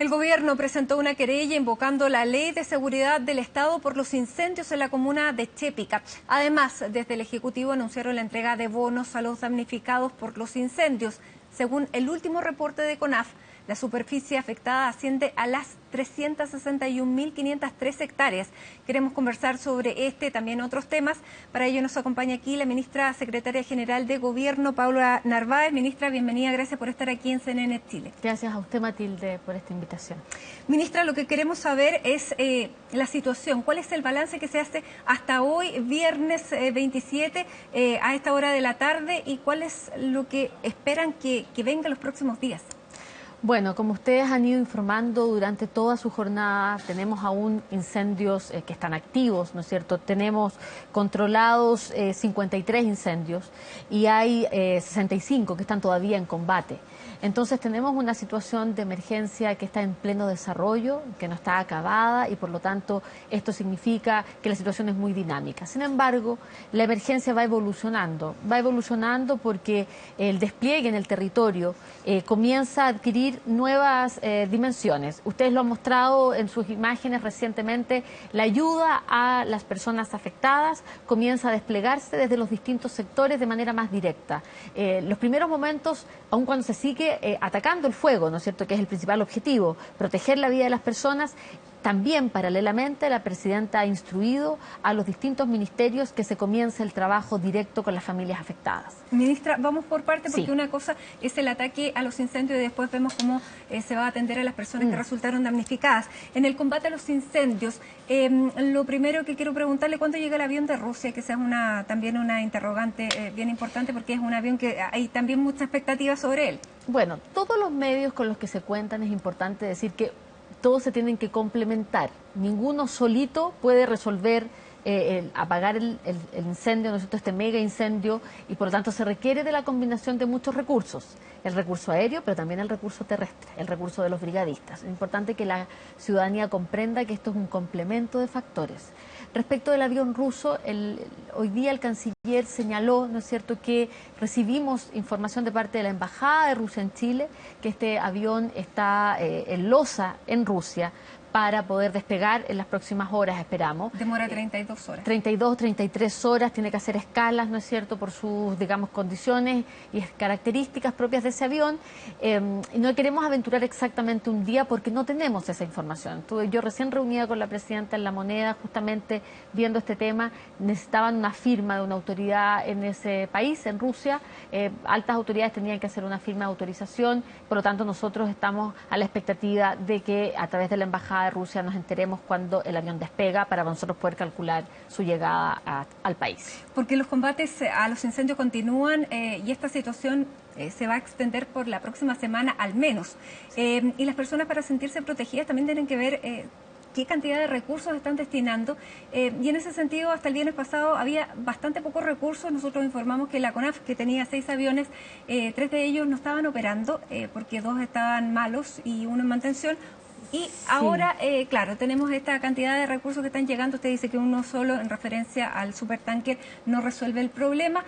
El gobierno presentó una querella invocando la Ley de Seguridad del Estado por los incendios en la comuna de Chépica. Además, desde el Ejecutivo anunciaron la entrega de bonos a los damnificados por los incendios. Según el último reporte de CONAF, la superficie afectada asciende a las 361.503 hectáreas. Queremos conversar sobre este y también otros temas. Para ello nos acompaña aquí la ministra secretaria general de Gobierno, Paula Narváez. Ministra, bienvenida, gracias por estar aquí en CNN Chile. Gracias a usted, Matilde, por esta invitación. Ministra, lo que queremos saber es la situación. ¿Cuál es el balance que se hace hasta hoy, viernes 27, a esta hora de la tarde? ¿Y cuál es lo que esperan que venga los próximos días? Bueno, como ustedes han ido informando durante toda su jornada, tenemos aún incendios que están activos, ¿no es cierto? Tenemos controlados 53 incendios y hay 65 que están todavía en combate. Entonces tenemos una situación de emergencia que está en pleno desarrollo, que no está acabada y por lo tanto esto significa que la situación es muy dinámica. Sin embargo, la emergencia va evolucionando porque el despliegue en el territorio comienza a adquirir nuevas dimensiones. Ustedes lo han mostrado en sus imágenes recientemente, la ayuda a las personas afectadas comienza a desplegarse desde los distintos sectores de manera más directa. Los primeros momentos, aun cuando se sigue atacando el fuego, ¿no es cierto?, que es el principal objetivo, proteger la vida de las personas. También, paralelamente, la presidenta ha instruido a los distintos ministerios que se comience el trabajo directo con las familias afectadas. Ministra, vamos por parte porque sí. Una cosa es el ataque a los incendios y después vemos cómo se va a atender a las personas que resultaron damnificadas. En el combate a los incendios, lo primero que quiero preguntarle, ¿cuándo llega el avión de Rusia? Que esa es también una interrogante bien importante porque es un avión que hay también mucha expectativa sobre él. Bueno, todos los medios con los que se cuentan es importante decir que todos se tienen que complementar. Ninguno solito puede resolver apagar el incendio, ¿no es cierto?, este mega incendio, y por lo tanto se requiere de la combinación de muchos recursos. El recurso aéreo, pero también el recurso terrestre, el recurso de los brigadistas. Es importante que la ciudadanía comprenda que esto es un complemento de factores. Respecto del avión ruso, hoy día el canciller señaló, ¿no es cierto?, que recibimos información de parte de la Embajada de Rusia en Chile, que este avión está en Loza, en Rusia, para poder despegar en las próximas horas, esperamos. Demora 32 horas. 32, 33 horas, tiene que hacer escalas, ¿no es cierto?, por sus, digamos, condiciones y características propias de ese avión. Y no queremos aventurar exactamente un día porque no tenemos esa información. Yo recién reunida con la presidenta en La Moneda, justamente viendo este tema, necesitaban una firma de una autoridad en ese país, en Rusia. Altas autoridades tenían que hacer una firma de autorización, por lo tanto nosotros estamos a la expectativa de que a través de la Embajada de Rusia nos enteremos cuando el avión despega para nosotros poder calcular su llegada al país. Porque los combates a los incendios continúan y esta situación se va a extender por la próxima semana al menos. Y las personas, para sentirse protegidas, también tienen que ver qué cantidad de recursos están destinando. Y en ese sentido, hasta el viernes pasado había bastante pocos recursos. Nosotros informamos que la CONAF, que tenía 6 aviones, 3 de ellos no estaban operando porque 2 estaban malos y 1 en mantención. Y ahora, claro, tenemos esta cantidad de recursos que están llegando. Usted dice que uno solo, en referencia al supertanker, no resuelve el problema,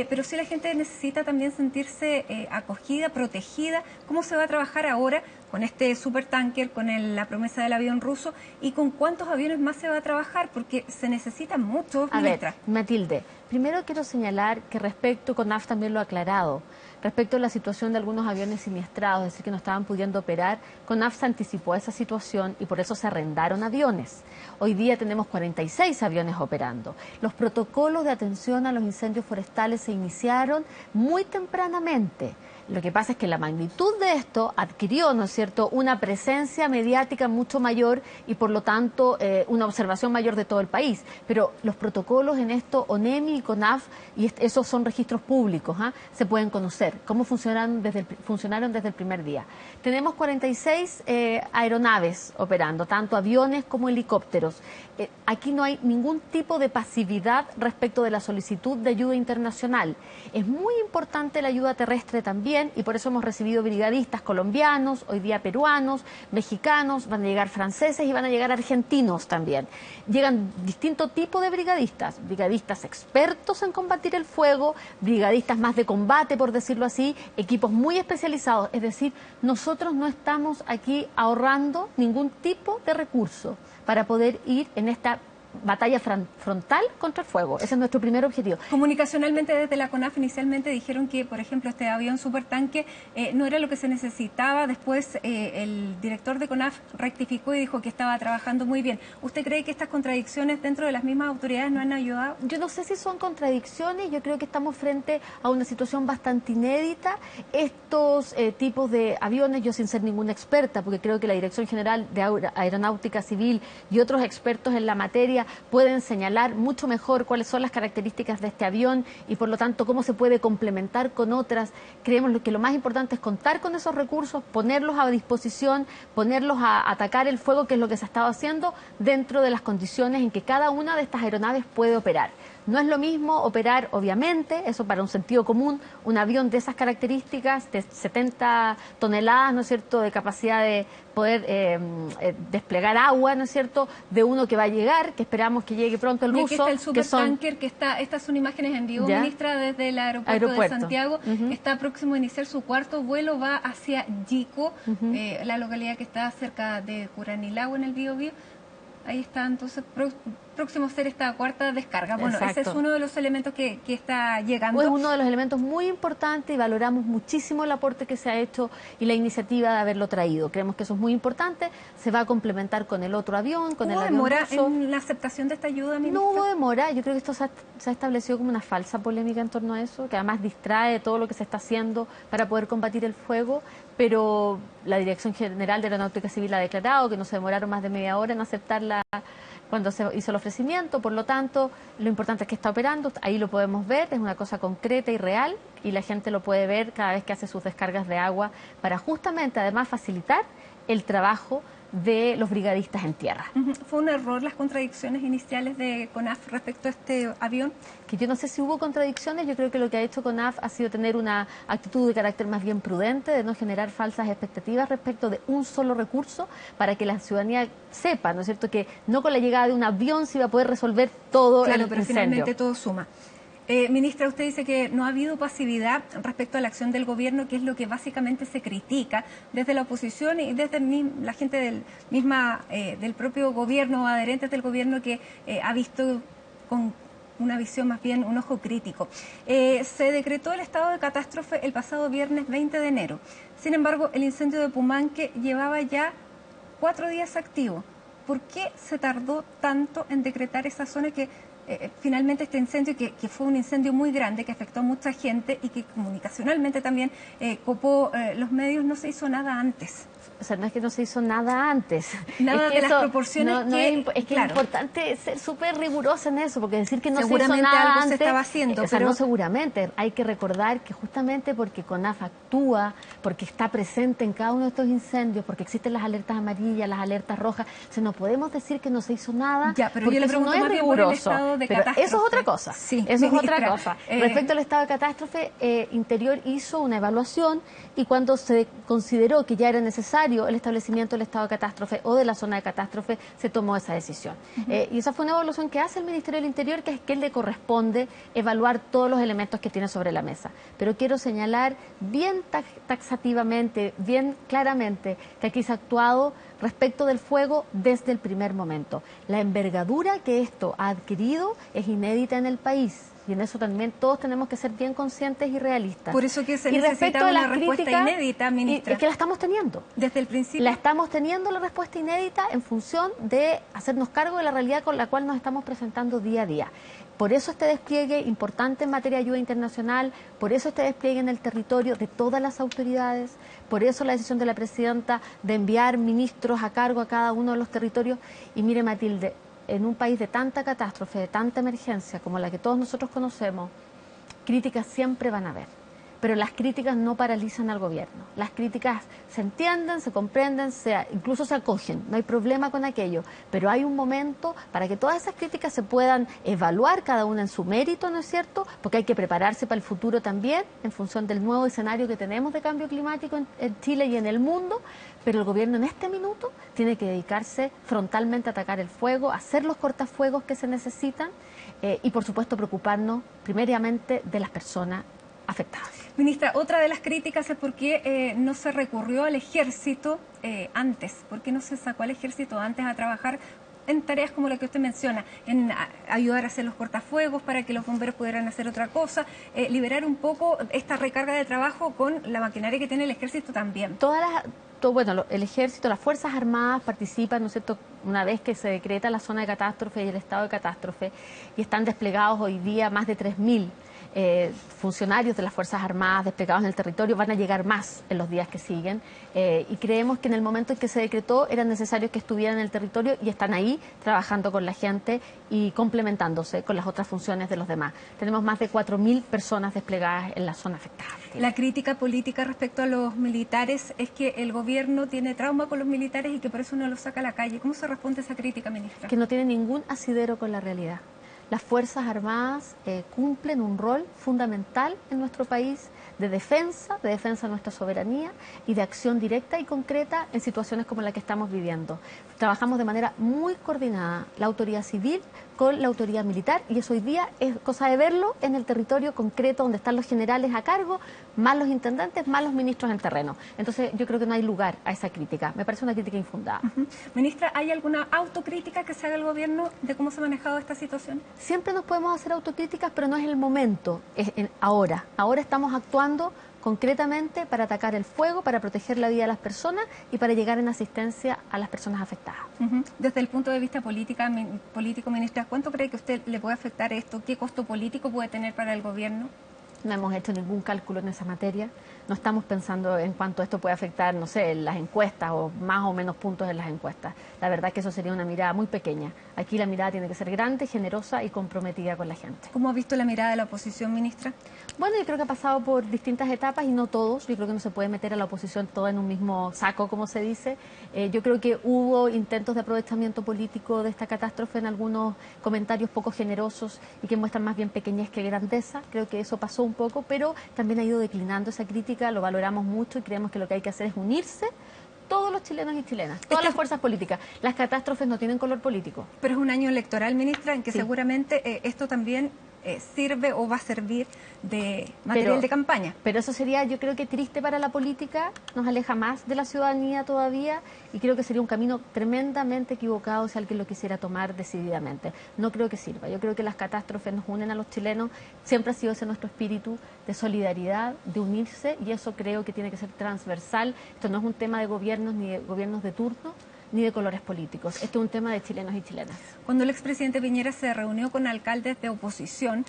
pero sí la gente necesita también sentirse acogida, protegida. ¿Cómo se va a trabajar ahora con este supertanker, con la promesa del avión ruso, y con cuántos aviones más se va a trabajar? Porque se necesitan muchos, ministra. A ver, Matilde, primero quiero señalar que respecto, CONAF también lo ha aclarado, respecto a la situación de algunos aviones siniestrados, es decir, que no estaban pudiendo operar, CONAF se anticipó a esa situación y por eso se arrendaron aviones. Hoy día tenemos 46 aviones operando. Los protocolos de atención a los incendios forestales se iniciaron muy tempranamente. Lo que pasa es que la magnitud de esto adquirió, ¿no es cierto?, una presencia mediática mucho mayor y por lo tanto una observación mayor de todo el país. Pero los protocolos en esto, ONEMI y CONAF, y esos son registros públicos, se pueden conocer, cómo funcionaron desde el primer día. Tenemos 46 aeronaves operando, tanto aviones como helicópteros. Aquí no hay ningún tipo de pasividad respecto de la solicitud de ayuda internacional. Es muy importante la ayuda terrestre también, también, y por eso hemos recibido brigadistas colombianos, hoy día peruanos, mexicanos, van a llegar franceses y van a llegar argentinos también. Llegan distintos tipos de brigadistas expertos en combatir el fuego, brigadistas más de combate, por decirlo así, equipos muy especializados. Es decir, nosotros no estamos aquí ahorrando ningún tipo de recurso para poder ir en esta batalla frontal contra el fuego. Ese es nuestro primer objetivo. Comunicacionalmente desde la CONAF inicialmente dijeron que, por ejemplo, este avión supertanque no era lo que se necesitaba. Después el director de CONAF rectificó y dijo que estaba trabajando muy bien. ¿Usted cree que estas contradicciones dentro de las mismas autoridades no han ayudado? Yo no sé si son contradicciones, yo creo que estamos frente a una situación bastante inédita. Estos tipos de aviones, yo sin ser ninguna experta, porque creo que la Dirección General de Aeronáutica Civil y otros expertos en la materia pueden señalar mucho mejor cuáles son las características de este avión y por lo tanto cómo se puede complementar con otras. Creemos que lo más importante es contar con esos recursos, ponerlos a disposición, ponerlos a atacar el fuego, que es lo que se ha estado haciendo dentro de las condiciones en que cada una de estas aeronaves puede operar. No es lo mismo operar, obviamente, eso para un sentido común, un avión de esas características, de 70 toneladas, ¿no es cierto?, de capacidad de poder desplegar agua, ¿no es cierto?, de uno que va a llegar, que esperamos que llegue pronto el ruso. Aquí está el supertanker, estas son imágenes en vivo, ¿ya? Ministra, desde el aeropuerto de Santiago. Está próximo a iniciar su cuarto vuelo, va hacia Yico, la localidad que está cerca de Curanilahue, en el Biobío. Ahí está, entonces, próximo a ser esta cuarta descarga. Bueno, Exacto. ese es uno de los elementos que está llegando. Es uno de los elementos muy importantes y valoramos muchísimo el aporte que se ha hecho y la iniciativa de haberlo traído. Creemos que eso es muy importante, se va a complementar con el otro avión, con el avión demora ruso. en la aceptación de esta ayuda, ministra? No hubo demora, yo creo que esto se ha establecido como una falsa polémica en torno a eso, que además distrae todo lo que se está haciendo para poder combatir el fuego, pero la Dirección General de Aeronáutica Civil ha declarado que no se demoraron más de media hora en aceptarla cuando se hizo el ofrecimiento, por lo tanto, lo importante es que está operando, ahí lo podemos ver, es una cosa concreta y real, y la gente lo puede ver cada vez que hace sus descargas de agua para justamente, además, facilitar el trabajo de los brigadistas en tierra. ¿Fue un error las contradicciones iniciales de CONAF respecto a este avión? Que yo no sé si hubo contradicciones, yo creo que lo que ha hecho CONAF ha sido tener una actitud de carácter más bien prudente, de no generar falsas expectativas respecto de un solo recurso, para que la ciudadanía sepa, ¿no es cierto?, que no con la llegada de un avión se iba a poder resolver todo el incendio. Claro, pero finalmente todo suma. Ministra, usted dice que no ha habido pasividad respecto a la acción del gobierno, que es lo que básicamente se critica desde la oposición y desde la gente del propio gobierno, adherentes del gobierno, que ha visto con una visión más bien, un ojo crítico. Se decretó el estado de catástrofe el pasado viernes 20 de enero. Sin embargo, el incendio de Pumanque llevaba ya 4 días activo. ¿Por qué se tardó tanto en decretar esa zona que finalmente este incendio, que fue un incendio muy grande, que afectó a mucha gente y que comunicacionalmente también copó los medios, no se hizo nada antes? O sea, no es que no se hizo nada antes. Nada es que de las proporciones es que claro, es importante ser súper rigurosa en eso, porque decir que no se hizo seguramente nada algo antes, se estaba haciendo, o sea, pero no seguramente. Hay que recordar que justamente porque CONAF actúa, porque está presente en cada uno de estos incendios, porque existen las alertas amarillas, las alertas rojas, o sea, no podemos decir que no se hizo nada, ya, pero porque yo le eso no pregunto es más bien por el riguroso. estado de Pero catástrofe. eso es otra cosa. Sí, eso es ministra, otra cosa. Respecto al estado de catástrofe, Interior hizo una evaluación y cuando se consideró que ya era necesario el establecimiento del estado de catástrofe o de la zona de catástrofe, se tomó esa decisión. Y esa fue una evaluación que hace el Ministerio del Interior, que es que le corresponde evaluar todos los elementos que tiene sobre la mesa. Pero quiero señalar bien taxativamente, bien claramente, que aquí se ha actuado respecto del fuego desde el primer momento. La envergadura que esto ha adquirido es inédita en el país. Y en eso también todos tenemos que ser bien conscientes y realistas. Por eso que se y necesita una respuesta inédita, ministra. Es que la estamos teniendo. Desde el principio. La estamos teniendo la respuesta inédita en función de hacernos cargo de la realidad con la cual nos estamos presentando día a día. Por eso este despliegue importante en materia de ayuda internacional, por eso este despliegue en el territorio de todas las autoridades, por eso la decisión de la presidenta de enviar ministros a cargo a cada uno de los territorios. Y mire, Matilde, en un país de tanta catástrofe, de tanta emergencia como la que todos nosotros conocemos, críticas siempre van a haber. pero las críticas no paralizan al gobierno. Las críticas se entienden, se comprenden, incluso se acogen, no hay problema con aquello, pero hay un momento para que todas esas críticas se puedan evaluar cada una en su mérito, ¿no es cierto? Porque hay que prepararse para el futuro también, en función del nuevo escenario que tenemos de cambio climático en Chile y en el mundo, pero el gobierno en este minuto tiene que dedicarse frontalmente a atacar el fuego, a hacer los cortafuegos que se necesitan y, por supuesto, preocuparnos primariamente de las personas afectadas. Ministra, otra de las críticas es por qué no se recurrió al ejército antes, por qué no se sacó al ejército antes a trabajar en tareas como la que usted menciona, en ayudar a hacer los cortafuegos para que los bomberos pudieran hacer otra cosa, liberar un poco esta recarga de trabajo con la maquinaria que tiene el ejército también. Bueno, el ejército, las Fuerzas Armadas participan, ¿no es cierto?, una vez que se decreta la zona de catástrofe y el estado de catástrofe, y están desplegados hoy día más de 3.000 funcionarios de las Fuerzas Armadas desplegados en el territorio. Van a llegar más en los días que siguen y creemos que en el momento en que se decretó era necesario que estuvieran en el territorio y están ahí trabajando con la gente y complementándose con las otras funciones de los demás. Tenemos más de 4.000 personas desplegadas en la zona afectada. La crítica política respecto a los militares es que el gobierno tiene trauma con los militares y que por eso no los saca a la calle. ¿Cómo se responde a esa crítica, ministra? Que no tiene ningún asidero con la realidad. Las Fuerzas Armadas cumplen un rol fundamental en nuestro país de defensa de nuestra soberanía y de acción directa y concreta en situaciones como la que estamos viviendo. Trabajamos de manera muy coordinada, la autoridad civil con la autoridad militar, y eso hoy día es cosa de verlo en el territorio concreto donde están los generales a cargo, más los intendentes, más los ministros en terreno. Entonces yo creo que no hay lugar a esa crítica, me parece una crítica infundada. Ministra, ¿hay alguna autocrítica que se haga el gobierno de cómo se ha manejado esta situación? Siempre nos podemos hacer autocríticas, pero no es el momento, es ahora. Ahora estamos actuando concretamente para atacar el fuego, para proteger la vida de las personas y para llegar en asistencia a las personas afectadas. Desde el punto de vista político, ministra, ¿cuánto cree que usted le puede afectar esto? ¿Qué costo político puede tener para el gobierno? No hemos hecho ningún cálculo en esa materia. No estamos pensando en cuánto esto puede afectar, no sé, en las encuestas o más o menos puntos en las encuestas. La verdad es que eso sería una mirada muy pequeña. Aquí la mirada tiene que ser grande, generosa y comprometida con la gente. ¿Cómo ha visto la mirada de la oposición, ministra? Bueno, yo creo que ha pasado por distintas etapas y no todos. Yo creo que no se puede meter a la oposición toda en un mismo saco, como se dice. Yo creo que hubo intentos de aprovechamiento político de esta catástrofe en algunos comentarios poco generosos y que muestran más bien pequeñez que grandeza. Creo que eso pasó un poco, pero también ha ido declinando esa crítica, lo valoramos mucho y creemos que lo que hay que hacer es unirse todos los chilenos y chilenas, todas las fuerzas políticas. Las catástrofes no tienen color político. Pero es un año electoral, ministra, en que sí, seguramente esto también sirve o va a servir de material de campaña. Pero eso sería, yo creo que triste para la política, nos aleja más de la ciudadanía todavía y creo que sería un camino tremendamente equivocado si alguien lo quisiera tomar decididamente. No creo que sirva. Yo creo que las catástrofes nos unen a los chilenos, siempre ha sido ese nuestro espíritu de solidaridad, de unirse, y eso creo que tiene que ser transversal. Esto no es un tema de gobiernos ni de gobiernos de turno, ni de colores políticos. Esto es un tema de chilenos y chilenas. Cuando el expresidente Piñera se reunió con alcaldes de oposición,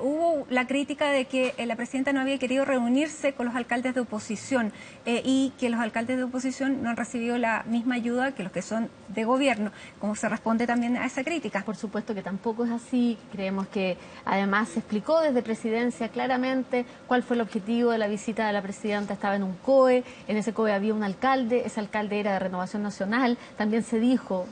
hubo la crítica de que la presidenta no había querido reunirse con los alcaldes de oposición y que los alcaldes de oposición no han recibido la misma ayuda que los que son de gobierno. ¿Cómo se responde también a esa crítica? Por supuesto que tampoco es así. Creemos que además se explicó desde presidencia claramente cuál fue el objetivo de la visita de la presidenta. Estaba en un COE, en ese COE había un alcalde, ese alcalde era de Renovación Nacional. También se dijo,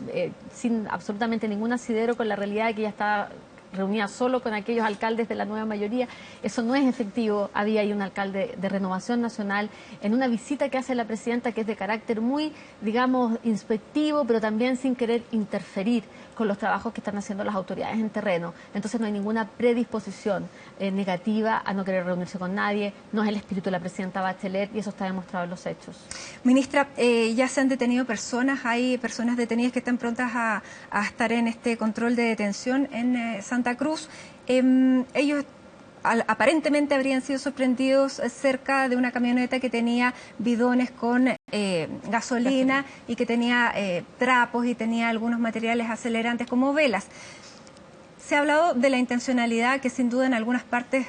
sin absolutamente ningún asidero con la realidad de que ella estaba reunida solo con aquellos alcaldes de la nueva mayoría. Eso no es efectivo. Había ahí un alcalde de Renovación Nacional en una visita que hace la presidenta, que es de carácter muy, digamos, inspectivo, pero también sin querer interferir con los trabajos que están haciendo las autoridades en terreno. Entonces no hay ninguna predisposición negativa a no querer reunirse con nadie. No es el espíritu de la presidenta Bachelet y eso está demostrado en los hechos. Ministra, ya se han detenido personas, hay personas detenidas que están prontas a estar en este control de detención en Santa Cruz. Ellos aparentemente habrían sido sorprendidos cerca de una camioneta que tenía bidones con gasolina y que tenía trapos y tenía algunos materiales acelerantes como velas. Se ha hablado de la intencionalidad que sin duda en algunas partes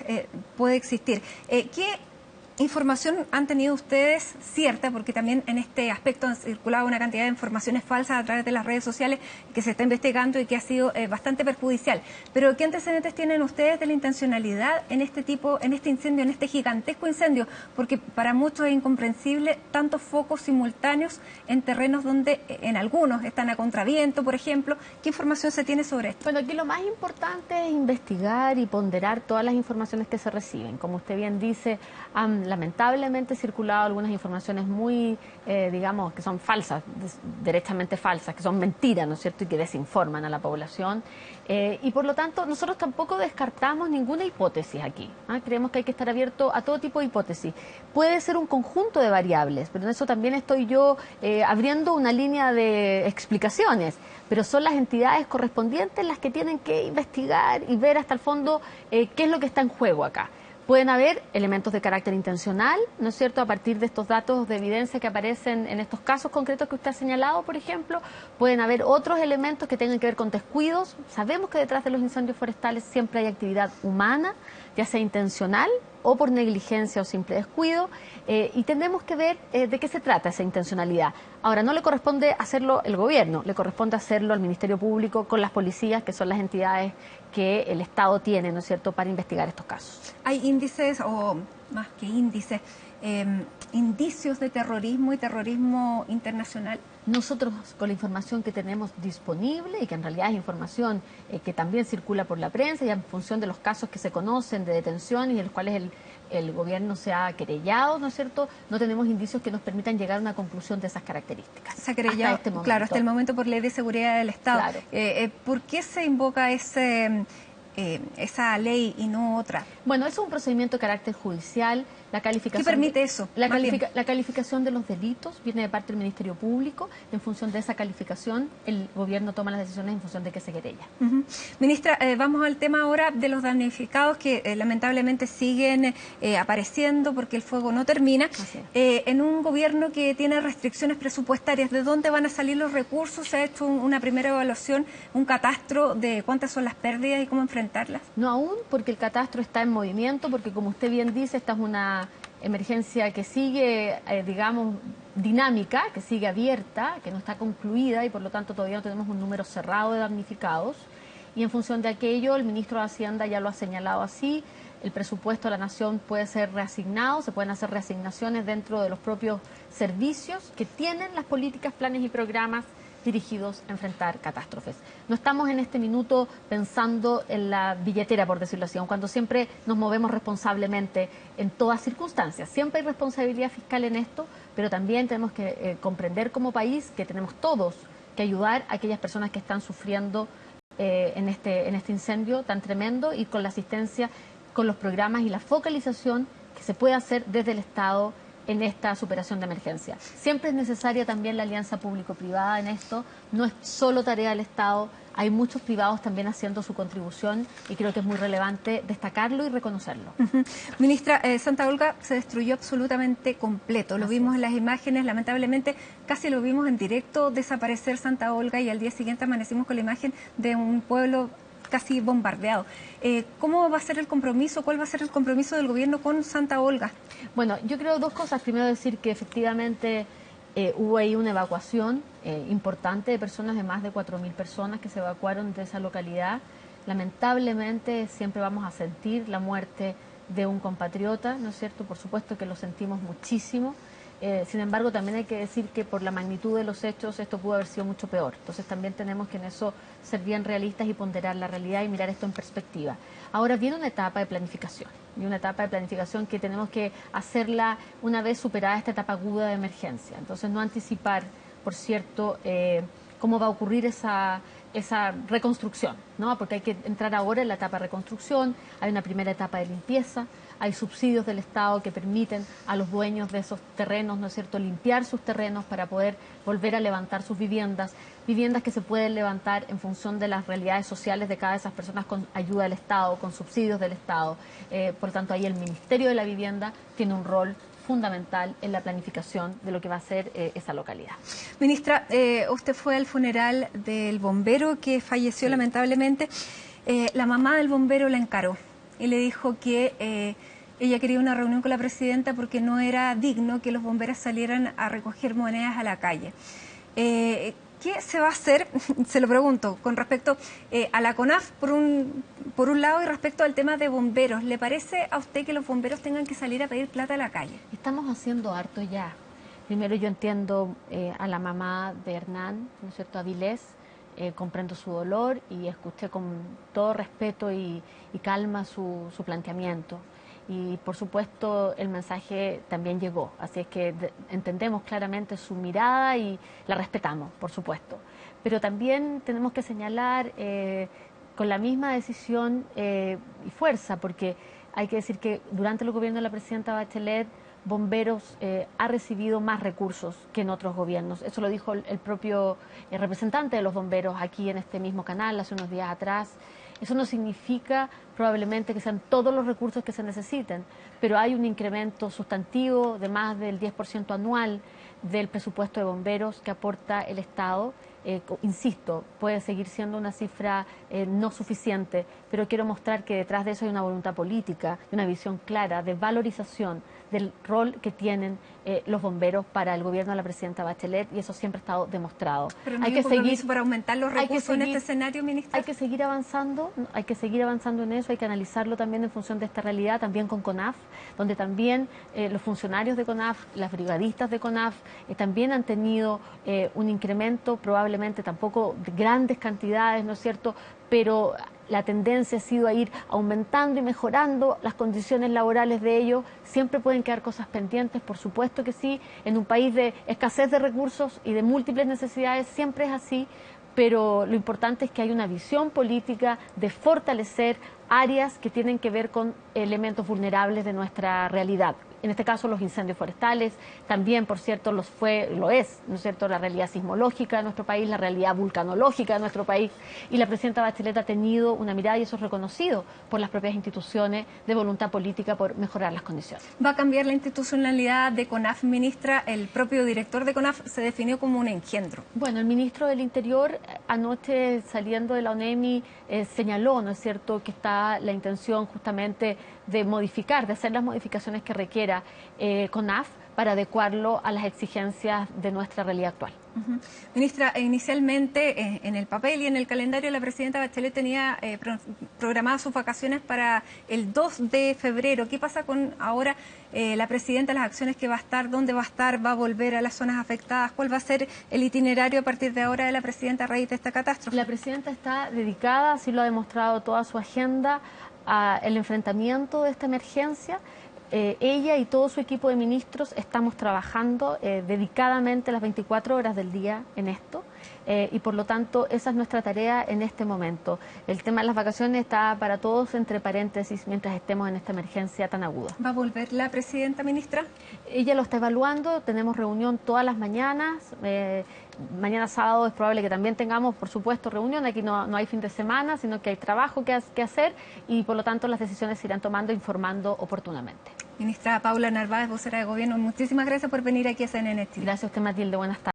puede existir. ¿Qué información han tenido ustedes cierta? Porque también en este aspecto han circulado una cantidad de informaciones falsas a través de las redes sociales que se está investigando y que ha sido bastante perjudicial. Pero ¿qué antecedentes tienen ustedes de la intencionalidad en este incendio, en este gigantesco incendio? Porque para muchos es incomprensible tantos focos simultáneos en terrenos donde en algunos están a contraviento, por ejemplo. ¿Qué información se tiene sobre esto? Bueno, aquí lo más importante es investigar y ponderar todas las informaciones que se reciben. Como usted bien dice, han lamentablemente circulado algunas informaciones muy, digamos, que son falsas, derechamente falsas, que son mentiras, ¿no es cierto?, y que desinforman a la población. Y por lo tanto, nosotros tampoco descartamos ninguna hipótesis aquí. Creemos que hay que estar abierto a todo tipo de hipótesis. Puede ser un conjunto de variables, pero en eso también estoy yo abriendo una línea de explicaciones. Pero son las entidades correspondientes las que tienen que investigar y ver hasta el fondo qué es lo que está en juego acá. Pueden haber elementos de carácter intencional, ¿no es cierto?, a partir de estos datos de evidencia que aparecen en estos casos concretos que usted ha señalado, por ejemplo. Pueden haber otros elementos que tengan que ver con descuidos. Sabemos que detrás de los incendios forestales siempre hay actividad humana, ya sea intencional o por negligencia o simple descuido, y tenemos que ver de qué se trata esa intencionalidad. Ahora, no le corresponde hacerlo el gobierno, le corresponde hacerlo al Ministerio Público con las policías, que son las entidades que el Estado tiene, ¿no es cierto?, para investigar estos casos. ¿Hay índices, o más que índices, indicios de terrorismo y terrorismo internacional? Nosotros, con la información que tenemos disponible, y que en realidad es información que también circula por la prensa, y en función de los casos que se conocen de detención y en los cuales el gobierno se ha querellado, ¿no es cierto?, no tenemos indicios que nos permitan llegar a una conclusión de esas características. Se ha querellado, hasta este momento. claro, hasta el momento por ley de seguridad del Estado. Claro. ¿Por qué se invoca esa ley y no otra? Bueno, eso es un procedimiento de carácter judicial. La calificación, ¿qué permite eso? La calificación de los delitos viene de parte del Ministerio Público. En función de esa calificación, el gobierno toma las decisiones en función de qué se querella. Ministra, vamos al tema ahora de los damnificados que lamentablemente siguen apareciendo porque el fuego no termina. En un gobierno que tiene restricciones presupuestarias, ¿de dónde van a salir los recursos? ¿Se ha hecho una primera evaluación, un catastro de cuántas son las pérdidas y cómo enfrentarlas? No aún, porque el catastro está en movimiento, porque como usted bien dice, esta es una emergencia que sigue, digamos, dinámica, que sigue abierta, que no está concluida, y por lo tanto todavía no tenemos un número cerrado de damnificados. Y en función de aquello, el ministro de Hacienda ya lo ha señalado así: el presupuesto de la Nación puede ser reasignado, se pueden hacer reasignaciones dentro de los propios servicios que tienen las políticas, planes y programas dirigidos a enfrentar catástrofes. No estamos en este minuto pensando en la billetera, por decirlo así, cuando siempre nos movemos responsablemente en todas circunstancias. Siempre hay responsabilidad fiscal en esto, pero también tenemos que comprender como país que tenemos todos que ayudar a aquellas personas que están sufriendo en este incendio tan tremendo, y con la asistencia, con los programas y la focalización que se puede hacer desde el Estado en esta superación de emergencia. Siempre es necesaria también la alianza público-privada en esto. No es solo tarea del Estado, hay muchos privados también haciendo su contribución, y creo que es muy relevante destacarlo y reconocerlo. Ministra, Santa Olga se destruyó absolutamente completo. Lo vimos en las imágenes, lamentablemente casi lo vimos en directo desaparecer Santa Olga, y al día siguiente amanecimos con la imagen de un pueblo casi bombardeado. ¿Cómo va a ser el compromiso? ¿Cuál va a ser el compromiso del gobierno con Santa Olga? Bueno, yo creo dos cosas. Primero, decir que efectivamente hubo ahí una evacuación importante de personas, de más de 4.000 personas que se evacuaron de esa localidad. Lamentablemente siempre vamos a sentir la muerte de un compatriota, ¿no es cierto? Por supuesto que lo sentimos muchísimo. Sin embargo, también hay que decir que por la magnitud de los hechos esto pudo haber sido mucho peor. Entonces también tenemos que en eso ser bien realistas y ponderar la realidad y mirar esto en perspectiva. Ahora viene una etapa de planificación, y una etapa de planificación que tenemos que hacerla una vez superada esta etapa aguda de emergencia. Entonces no anticipar, por cierto, cómo va a ocurrir esa reconstrucción, ¿no? Porque hay que entrar ahora en la etapa de reconstrucción. Hay una primera etapa de limpieza, hay subsidios del Estado que permiten a los dueños de esos terrenos, ¿no es cierto?, limpiar sus terrenos para poder volver a levantar sus viviendas que se pueden levantar en función de las realidades sociales de cada de esas personas, con ayuda del Estado, con subsidios del Estado. Por lo tanto, ahí el Ministerio de la Vivienda tiene un rol fundamental en la planificación de lo que va a ser esa localidad. Ministra, usted fue al funeral del bombero que falleció lamentablemente. La mamá del bombero la encaró y le dijo que ella quería una reunión con la presidenta porque no era digno que los bomberos salieran a recoger monedas a la calle. ¿Qué se va a hacer, se lo pregunto, con respecto a la CONAF por un lado y respecto al tema de bomberos? ¿Le parece a usted que los bomberos tengan que salir a pedir plata a la calle? Estamos haciendo harto ya. Primero yo entiendo a la mamá de Hernán, ¿no es cierto?, Avilés, comprendo su dolor y escuché con todo respeto y calma su planteamiento. Y por supuesto el mensaje también llegó, así es que entendemos claramente su mirada y la respetamos, por supuesto. Pero también tenemos que señalar con la misma decisión y fuerza, porque hay que decir que durante el gobierno de la presidenta Bachelet, Bomberos ha recibido más recursos que en otros gobiernos. Eso lo dijo el propio representante de los bomberos aquí en este mismo canal hace unos días atrás. Eso no significa probablemente que sean todos los recursos que se necesiten, pero hay un incremento sustantivo de más del 10% anual del presupuesto de bomberos que aporta el Estado. Insisto, puede seguir siendo una cifra no suficiente, pero quiero mostrar que detrás de eso hay una voluntad política y una visión clara de valorización del rol que tienen los bomberos para el gobierno de la presidenta Bachelet, y eso siempre ha estado demostrado. Pero no hay que seguir para aumentar los recursos en este escenario, ministra. Hay que seguir avanzando en eso, hay que analizarlo también en función de esta realidad, también con CONAF, donde también los funcionarios de CONAF, las brigadistas de CONAF, también han tenido un incremento, probablemente tampoco de grandes cantidades, ¿no es cierto?, pero la tendencia ha sido a ir aumentando y mejorando las condiciones laborales de ellos. Siempre pueden quedar cosas pendientes, por supuesto que sí. En un país de escasez de recursos y de múltiples necesidades siempre es así, pero lo importante es que hay una visión política de fortalecer áreas que tienen que ver con elementos vulnerables de nuestra realidad. En este caso los incendios forestales, también por cierto lo es, ¿no es cierto?, la realidad sismológica de nuestro país, la realidad vulcanológica de nuestro país, y la presidenta Bachelet ha tenido una mirada, y eso es reconocido por las propias instituciones, de voluntad política por mejorar las condiciones. ¿Va a cambiar la institucionalidad de CONAF, ministra? El propio director de CONAF se definió como un engendro. Bueno, el ministro del Interior anoche saliendo de la ONEMI señaló, ¿no es cierto?, que está la intención justamente de modificar, de hacer las modificaciones que requiera CONAF para adecuarlo a las exigencias de nuestra realidad actual. Ministra, inicialmente en el papel y en el calendario la presidenta Bachelet tenía programadas sus vacaciones para el 2 de febrero. ¿Qué pasa con ahora la presidenta, las acciones que va a estar, dónde va a estar, va a volver a las zonas afectadas? ¿Cuál va a ser el itinerario a partir de ahora de la presidenta a raíz de esta catástrofe? La presidenta está dedicada, así lo ha demostrado toda su agenda, al enfrentamiento de esta emergencia. Ella y todo su equipo de ministros estamos trabajando dedicadamente las 24 horas del día en esto y por lo tanto esa es nuestra tarea en este momento. El tema de las vacaciones está para todos entre paréntesis mientras estemos en esta emergencia tan aguda. ¿Va a volver la presidenta, ministra? Ella lo está evaluando, tenemos reunión todas las mañanas. Mañana sábado es probable que también tengamos, por supuesto, reunión. Aquí no hay fin de semana, sino que hay trabajo que hacer y por lo tanto las decisiones se irán tomando informando oportunamente. Ministra Paula Narváez, vocera de Gobierno, muchísimas gracias por venir aquí a CNN Chile. Gracias a usted, Matilde. Buenas tardes.